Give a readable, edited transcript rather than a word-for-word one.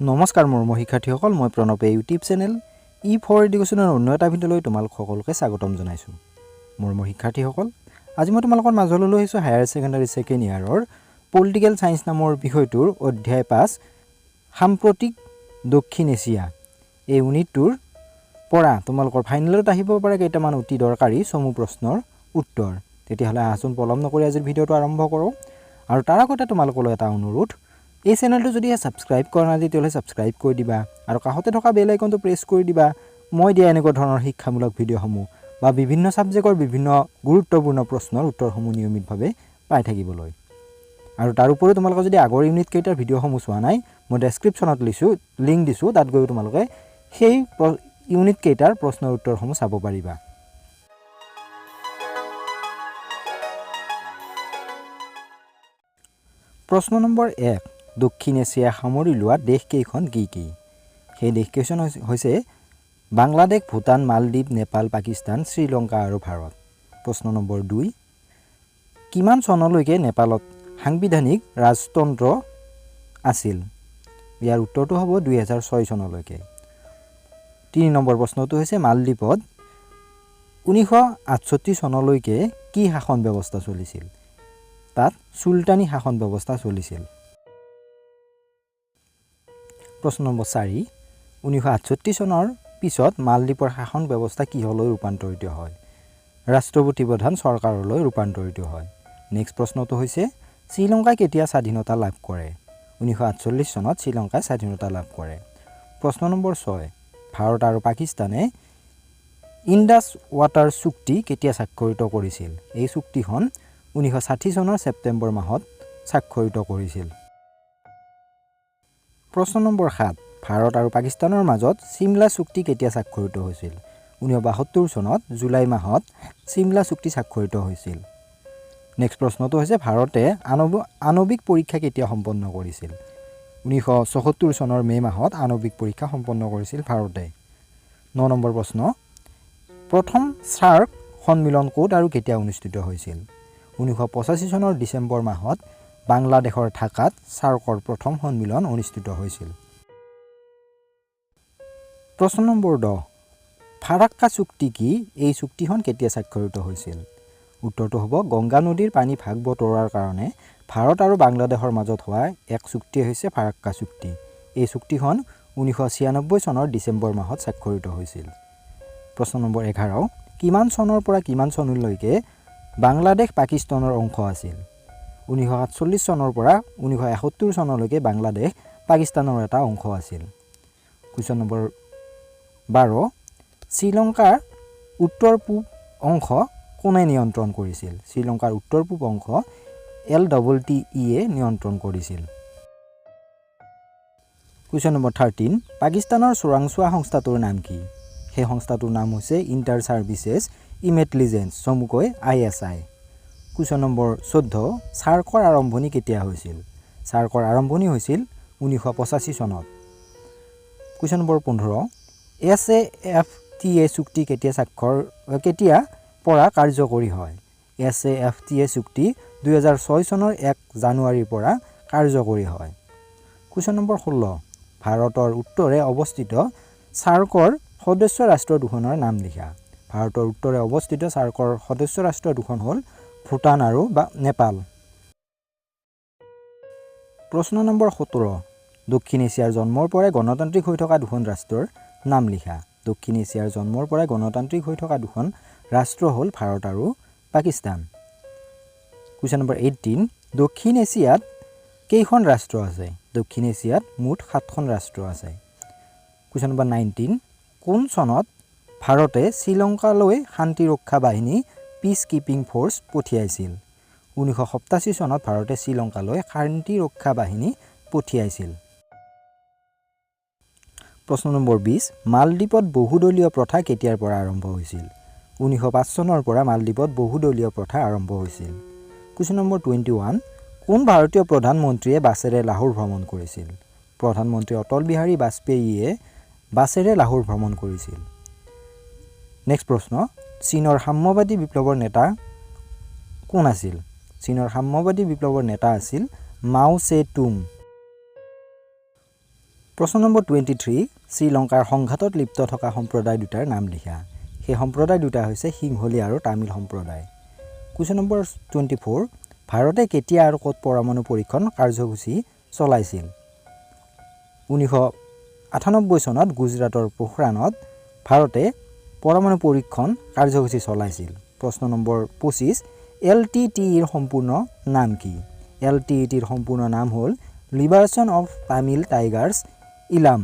নমস্কাৰ মোৰ শিক্ষাৰ্থীসকল, মই প্ৰণৱে ইউটিউব চেনেল E4 এডুকেশ্যনৰ অন্য এটা ভিডিঅ'লৈ তোমালোক সকলোকে স্বাগতম জনাইছোঁ। মোৰ শিক্ষাৰ্থীসকল, আজি মই তোমালোকৰ মাজলৈ লৈ আহিছোঁ হায়াৰ ছেকেণ্ডাৰী ছেকেণ্ড ইয়াৰৰ পলিটিকেল ছায়েন্স নামৰ বিষয়টোৰ অধ্যায় 5 সাম্প্ৰতিক দক্ষিণ এছিয়া। এই ইউনিটটোৰ পৰা তোমালোকৰ ফাইনেলত আহিব পৰা কেইটামান অতি দৰকাৰী চমু প্ৰশ্নৰ উত্তৰ। তেতিয়াহ'লে আহচোন পলম নকৰি আজিৰ ভিডিঅ'টো আৰম্ভ কৰোঁ। আৰু তাৰ আগতে তোমালোকলৈ এটা অনুৰোধ, এই চেনেলটো যদি ছাবস্ক্ৰাইব কৰা নাই তেতিয়াহ'লে ছাবস্ক্ৰাইব কৰি দিবা আৰু কাষতে থকা বেল আইকনটো প্ৰেছ কৰি দিবা। মই দিয়া এনেকুৱা ধৰণৰ শিক্ষামূলক ভিডিঅ'সমূহ বা বিভিন্ন ছাবজেক্টৰ বিভিন্ন গুৰুত্বপূৰ্ণ প্ৰশ্নৰ উত্তৰসমূহ নিয়মিতভাৱে পাই থাকিবলৈ। আৰু তাৰ উপৰিও তোমালোকে যদি আগৰ ইউনিট কেইটাৰ ভিডিঅ'সমূহ চোৱা নাই, মই ডেছক্ৰিপশ্যনত লিংক দিছোঁ, তাত গৈ তোমালোকে সেই ইউনিট কেইটাৰ প্ৰশ্নৰ উত্তৰসমূহ চাব পাৰিবা। প্ৰশ্ন নম্বৰ 1, দক্ষিণ এছিয়া সামৰি লোৱা দেশকেইখন কি কি? সেই দেশকেইখন হৈছে বাংলাদেশ, ভূটান, মালদ্বীপ, নেপাল, পাকিস্তান, শ্ৰীলংকা আৰু ভাৰত। প্ৰশ্ন নম্বৰ 2, কিমান চনলৈকে নেপালত সাংবিধানিক ৰাজতন্ত্ৰ আছিল? ইয়াৰ উত্তৰটো হ'ব 2006 চনলৈকে। 3 নম্বৰ প্ৰশ্নটো হৈছে মালদ্বীপত 1968 চনলৈকে কি শাসন ব্যৱস্থা চলিছিল? তাত চুলতানী শাসন ব্যৱস্থা চলিছিল। প্ৰশ্ন নম্বৰ 4, 1968 চনৰ পিছত মালদ্বীপৰ শাসন ব্যৱস্থা কিহলৈ ৰূপান্তৰিত হয়? ৰাষ্ট্ৰপতি প্ৰধান চৰকাৰলৈ ৰূপান্তৰিত হয়। নেক্সট প্ৰশ্নটো হৈছে শ্ৰীলংকাই কেতিয়া স্বাধীনতা লাভ কৰে? 1948 চনত শ্ৰীলংকাই স্বাধীনতা লাভ কৰে। প্ৰশ্ন নম্বৰ 6, ভাৰত আৰু পাকিস্তানে ইণ্ডাছ ৱাটাৰ চুক্তি কেতিয়া স্বাক্ষৰিত কৰিছিল? এই চুক্তিখন 1960 চনৰ ছেপ্টেম্বৰ মাহত স্বাক্ষৰিত কৰিছিল। প্ৰশ্ন নম্বৰ 7, ভাৰত আৰু পাকিস্তানৰ মাজত চিমলা চুক্তি কেতিয়া স্বাক্ষৰিত হৈছিল? 1972 চনত জুলাই মাহত চিমলা চুক্তি স্বাক্ষৰিত হৈছিল। নেক্সট প্ৰশ্নটো হৈছে ভাৰতে আণৱিক পৰীক্ষা কেতিয়া সম্পন্ন কৰিছিল? 1974 চনৰ মে' মাহত আণৱিক পৰীক্ষা সম্পন্ন কৰিছিল ভাৰতে। 9 নম্বৰ প্ৰশ্ন, প্ৰথম ছাৰ্ক সন্মিলন ক'ত আৰু কেতিয়া অনুষ্ঠিত হৈছিল? 1985 চনৰ ডিচেম্বৰ মাহত বাংলাদেশৰ ঢাকাত ছাৰ্কৰ প্ৰথম সন্মিলন অনুষ্ঠিত হৈছিল। প্ৰশ্ন নম্বৰ 10, ফাৰাক্কা চুক্তি কি? এই চুক্তিখন কেতিয়া স্বাক্ষৰিত হৈছিল? উত্তৰটো হ'ব গংগা নদীৰ পানী ভাগ বতৰাৰ কাৰণে ভাৰত আৰু বাংলাদেশৰ মাজত হোৱা এক চুক্তি হৈছে ফাৰাক্কা চুক্তি। এই চুক্তিখন 1996 চনৰ ডিচেম্বৰ মাহত স্বাক্ষৰিত হৈছিল। প্ৰশ্ন নম্বৰ 11, কিমান চনৰ পৰা কিমান চনলৈকে বাংলাদেশ পাকিস্তানৰ অংশ আছিল? 1947 চনৰ পৰা 1971 চনলৈকে বাংলাদেশ পাকিস্তানৰ এটা অংশ আছিল। কুৱেশ্যন নম্বৰ 12, শ্ৰীলংকাৰ উত্তৰ পূব অংশ কোনে নিয়ন্ত্ৰণ কৰিছিল? শ্ৰীলংকাৰ উত্তৰ পূব অংশ LTTE নিয়ন্ত্ৰণ কৰিছিল। কুৱেশ্যন নম্বৰ 13, পাকিস্তানৰ চোৰাংচোৱা সংস্থাটোৰ নাম কি? সেই সংস্থাটোৰ নাম হৈছে ইণ্টাৰ ছাৰ্ভিচেছ ইণ্টেলিজেন্স, চমুকৈ ISI। কুৱেশ্যন নম্বৰ 14, ছাৰ্কৰ আৰম্ভণি কেতিয়া হৈছিল? ছাৰ্কৰ আৰম্ভণি হৈছিল 1985 চনত। কুৱেশ্যন নম্বৰ 15, SAFTA চুক্তি কেতিয়া পৰা কাৰ্যকৰী হয়? SAFTA চুক্তি 2006 চনৰ 1 জানুৱাৰীৰ পৰা কাৰ্যকৰী হয়। কুৱেশ্যন নম্বৰ 16, ভাৰতৰ উত্তৰে অৱস্থিত ছাৰ্কৰ সদস্য ৰাষ্ট্ৰ দুখনৰ নাম লিখা। ভাৰতৰ উত্তৰে অৱস্থিত ছাৰ্কৰ সদস্য ৰাষ্ট্ৰ দুখন হ'ল ভূটান আৰু নেপাল। প্ৰশ্ন নম্বৰ 17, দক্ষিণ এছিয়াৰ জন্মৰ পৰাই গণতান্ত্ৰিক হৈ থকা দুখন ৰাষ্ট্ৰৰ নাম লিখা। দক্ষিণ এছিয়াৰ জন্মৰ পৰাই গণতান্ত্ৰিক হৈ থকা দুখন ৰাষ্ট্ৰ হ'ল ভাৰত আৰু পাকিস্তান। কুৱেশ্যন নম্বৰ 18, দক্ষিণ এছিয়াত কেইখন ৰাষ্ট্ৰ আছে? দক্ষিণ এছিয়াত মুঠ 7খন ৰাষ্ট্ৰ আছে। কুৱেশ্যন নম্বৰ 19, কোন চনত ভাৰতে শ্ৰীলংকালৈ শান্তিৰক্ষা বাহিনী পিচ কিপিং ফ'ৰ্চ পঠিয়াইছিল? 1987 চনত ভাৰতে শ্ৰীলংকালৈ শান্তিৰক্ষা বাহিনী পঠিয়াইছিল। প্ৰশ্ন নম্বৰ 20, মালদ্বীপত বহুদলীয় প্ৰথা কেতিয়াৰ পৰা আৰম্ভ হৈছিল? 1905 চনৰ পৰা মালদ্বীপত বহুদলীয় প্ৰথা আৰম্ভ হৈছিল। কুৱেশ্যন নম্বৰ 21, কোন ভাৰতীয় প্ৰধানমন্ত্ৰীয়ে বাছেৰে লাহোৰ ভ্ৰমণ কৰিছিল? প্ৰধানমন্ত্ৰী অটল বিহাৰী বাজপেয়ীয়ে বাছেৰে লাহোৰ ভ্ৰমণ কৰিছিল। নেক্সট প্ৰশ্ন, চীনৰ সাম্যবাদী বিপ্লৱৰ নেতা কোন আছিল? চীনৰ সাম্যবাদী বিপ্লৱৰ নেতা আছিল মাও ছে তুং। প্ৰশ্ন নম্বৰ 23 শ্ৰীলংকাৰ সংঘাতত লিপ্ত থকা সম্প্ৰদায় দুটাৰ নাম লিখা সেই সম্প্ৰদায় দুটা হৈছে সিংহলী আৰু তামিল সম্প্ৰদায় কুৱেশ্যন নম্বৰ 24 ভাৰতে কেতিয়া আৰু ক'ত পৰমাণু পৰীক্ষণ কাৰ্যসূচী চলাইছিল 1998 চনত গুজৰাটৰ পোখৰাণত ভাৰতে পৰমাণু পৰীক্ষণ কাৰ্যসূচী চলাইছিল প্ৰশ্ন নম্বৰ 25 LTTEৰ সম্পূৰ্ণ নাম কি LTTEৰ সম্পূৰ্ণ নাম হ'ল liberation of Tamil Tigers Ilam